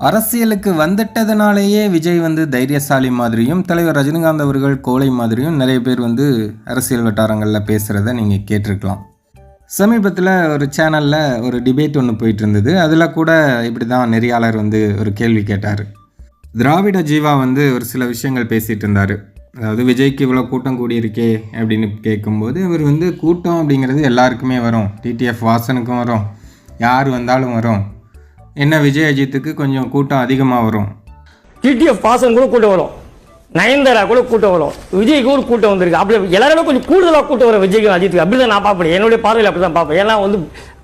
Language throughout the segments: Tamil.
அரசியலுக்கு வந்துட்டதுனாலேயே விஜய் வந்து தைரியசாலி மாதிரியும், தலைவர் ரஜினிகாந்த் அவர்கள் கோழை மாதிரியும் நிறைய பேர் வந்து அரசியல் வட்டாரங்களில் பேசுகிறத நீங்கள் கேட்டிருக்கலாம். சமீபத்தில் ஒரு சேனலில் ஒரு டிபேட் ஒன்று போயிட்டு இருந்தது. அதில் கூட இப்படி தான் நெறியாளர் வந்து ஒரு கேள்வி கேட்டார். திராவிட ஜீவா வந்து ஒரு சில விஷயங்கள் பேசிகிட்டு இருந்தார். அதாவது விஜய்க்கு இவ்வளோ கூட்டம் கூடியிருக்கே அப்படின்னு கேட்கும்போது, இவர் வந்து கூட்டம் அப்படிங்கிறது எல்லாருக்குமே வரும், டிடிஎஃப் வாசனுக்கும் வரும், யார் வந்தாலும் வரும், என்ன விஜய் அஜித்துக்கு கொஞ்சம் கூட்டம் அதிகமாக வரும், டிடிஎஃப் வாசன் கூட கூட்டம் வரும், நயன்தாரா கூட கூட்டம் வரும், விஜய்க்கு ஒரு கூட்டம் வந்திருக்கு. அப்படி எல்லாருமே கொஞ்சம் கூடுதலாக கூட்டம் வரும் விஜய்க்கு அஜித்துக்கு. அப்படி தான் நான் பார்ப்பேன், என்னுடைய பார்வையில் அப்படி தான் பார்ப்பேன். ஏன்னா வந்து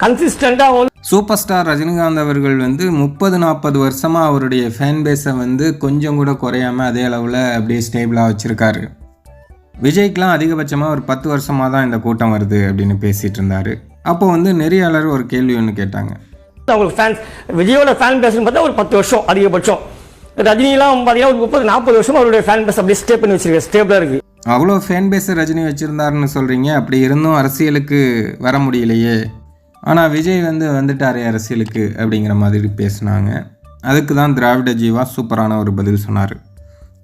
கன்சிஸ்டண்ட்டாக வந்து சூப்பர் ஸ்டார் ரஜினிகாந்த் அவர்கள் வந்து 30-40 வருஷமாக அவருடைய ஃபேன் பேஸை வந்து கொஞ்சம் கூட குறையாமல் அதே அளவில் அப்படியே ஸ்டேபிளாக வச்சுருக்காரு. விஜய்க்கெலாம் அதிகபட்சமாக ஒரு 10 வருஷமாக தான் இந்த கூட்டம் வருது அப்படின்னு பேசிகிட்டு இருந்தார். அப்போ வந்து நெறியாளர் ஒரு கேள்வி ஒன்று கேட்டாங்க. அவங்களுக்கு ஃபேன்ஸ் விஜயோட ஃபேன் பேஸ்ன்னு பார்த்தா ஒரு 10 வருஷம் அதிகபட்சம். ரஜினிலாம் பார்த்தீங்கன்னா ஒரு 30-40 வருஷம் அவருடைய ஃபேன் பேஸ் அப்படியே ஸ்டே பண்ணி வச்சிருக்க, ஸ்டேபிளாக இருக்குது. அவ்வளோ ஃபேன் பேஸை ரஜினி வச்சுருந்தாருன்னு சொல்கிறீங்க, அப்படி இருந்தும் அரசியலுக்கு வர முடியலையே, ஆனால் விஜய் வந்து வந்துட்டாரே அரசியலுக்கு அப்படிங்கிற மாதிரி பேசினாங்க. அதுக்கு தான் திராவிட ஜீவா சூப்பரான ஒரு பதில் சொன்னார்.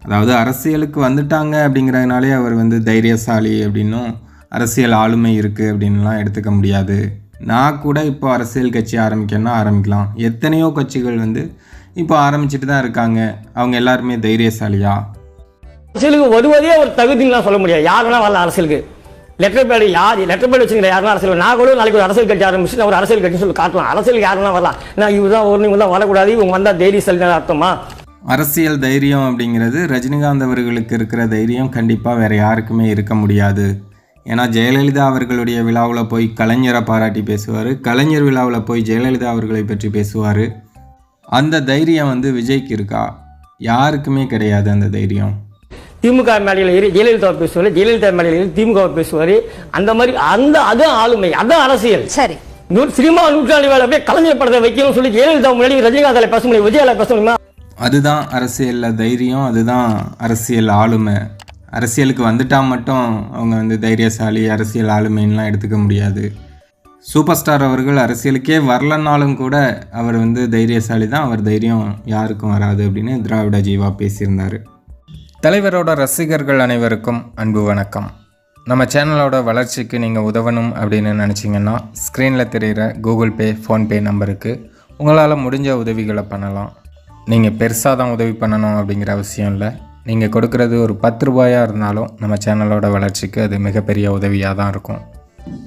அதாவது அரசியலுக்கு வந்துட்டாங்க அப்படிங்கிறதுனாலே அவர் வந்து தைரியசாலி அப்படின்னும் அரசியல் ஆளுமை இருக்குது அப்படின்லாம் எடுத்துக்க முடியாது. நான் கூட இப்போ அரசியல் கட்சி ஆரம்பிக்கணும்னா ஆரம்பிக்கலாம், எத்தனையோ கட்சிகள் வந்து இப்போ ஆரம்பிச்சுட்டு தான் இருக்காங்க, அவங்க எல்லாருமே தைரியசாலியா? அரசியலுக்கு வருவதே ஒரு தகுதிலாம் சொல்ல முடியாது. யார் வேணா வரலாம் அரசியலுக்கு. லெட்டர் பேடு வச்சுக்கிற யாருன்னா அரசியல், நான் கூட நாளைக்கு ஒரு அரசியல் கட்சி ஆரம்பிச்சு ஒரு அரசியல் கட்சி சொல்லி காட்டலாம். அரசியலுக்கு யாருன்னா வரலாம். நான் இவங்க தான் வரணும், இவங்க தான் வரக்கூடாது, இவங்க வந்தால் தைரியசாலி அர்த்தமா? அரசியல் தைரியம் அப்படிங்கிறது ரஜினிகாந்த் அவர்களுக்கு இருக்கிற தைரியம் கண்டிப்பாக வேறு யாருக்குமே இருக்க முடியாது. ஏன்னா ஜெயலலிதா அவர்களுடைய விழாவில் போய் கலைஞரை பாராட்டி பேசுவார், கலைஞர் விழாவில் போய் ஜெயலலிதா அவர்களை பற்றி பேசுவார். அந்த தைரியம் வந்து விஜய்க்கு இருக்கா? யாருக்குமே கிடையாது அந்த தைரியம். திமுக மேடையில் ஏறி ஜெயலலிதா பேசுவார், ஜெயலலிதா மேடையில் ஏறி திமுக பேசுவார். அந்த மாதிரி அதான் ஆளுமை, அதான் அரசியல். சரி, சினிமா நூற்றாண்டு வேலை போய் கலைஞர் படத்தை வைக்கணும்னு சொல்லி ஜெயலலிதா முன்னாடி ரஜினிகாந்தால பேச முடியும், விஜயால பேச முடியுமா? அதுதான் அரசியலில் தைரியம், அதுதான் அரசியல் ஆளுமை. அரசியலுக்கு வந்துட்டா மட்டும் அவங்க வந்து தைரியசாலி, அரசியல் ஆளுமைன்னெலாம் எடுத்துக்க முடியாது. சூப்பர் ஸ்டார் அவர்கள் அரசியலுக்கே வரலன்னாலும் கூட அவர் வந்து தைரியசாலி தான், அவர் தைரியம் யாருக்கும் வராது அப்படின்னு திராவிட ஜீவா பேசியிருந்தார். தலைவரோட ரசிகர்கள் அனைவருக்கும் அன்பு வணக்கம். நம்ம சேனலோட வளர்ச்சிக்கு நீங்கள் உதவணும் அப்படின்னு நினச்சிங்கன்னா ஸ்க்ரீனில் தெரிகிற கூகுள் பே, ஃபோன்பே நம்பருக்கு உங்களால் முடிஞ்ச உதவிகளை பண்ணலாம். நீங்கள் பெருசாக தான் உதவி பண்ணணும் அப்படிங்கிற அவசியம் இல்லை. நீங்கள் கொடுக்குறது ஒரு 10 ரூபாயாக இருந்தாலும் நம்ம சேனலோட வளர்ச்சிக்கு அது மிகப்பெரிய உதவியாக தான் இருக்கும்.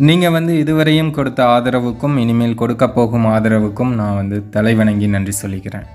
நீங்கள் வந்து இதுவரையும் கொடுத்த ஆதரவுக்கும் இனிமேல் கொடுக்க போகும் ஆதரவுக்கும் நான் வந்து தலைவணங்கி நன்றி சொல்லிக்கிறேன்.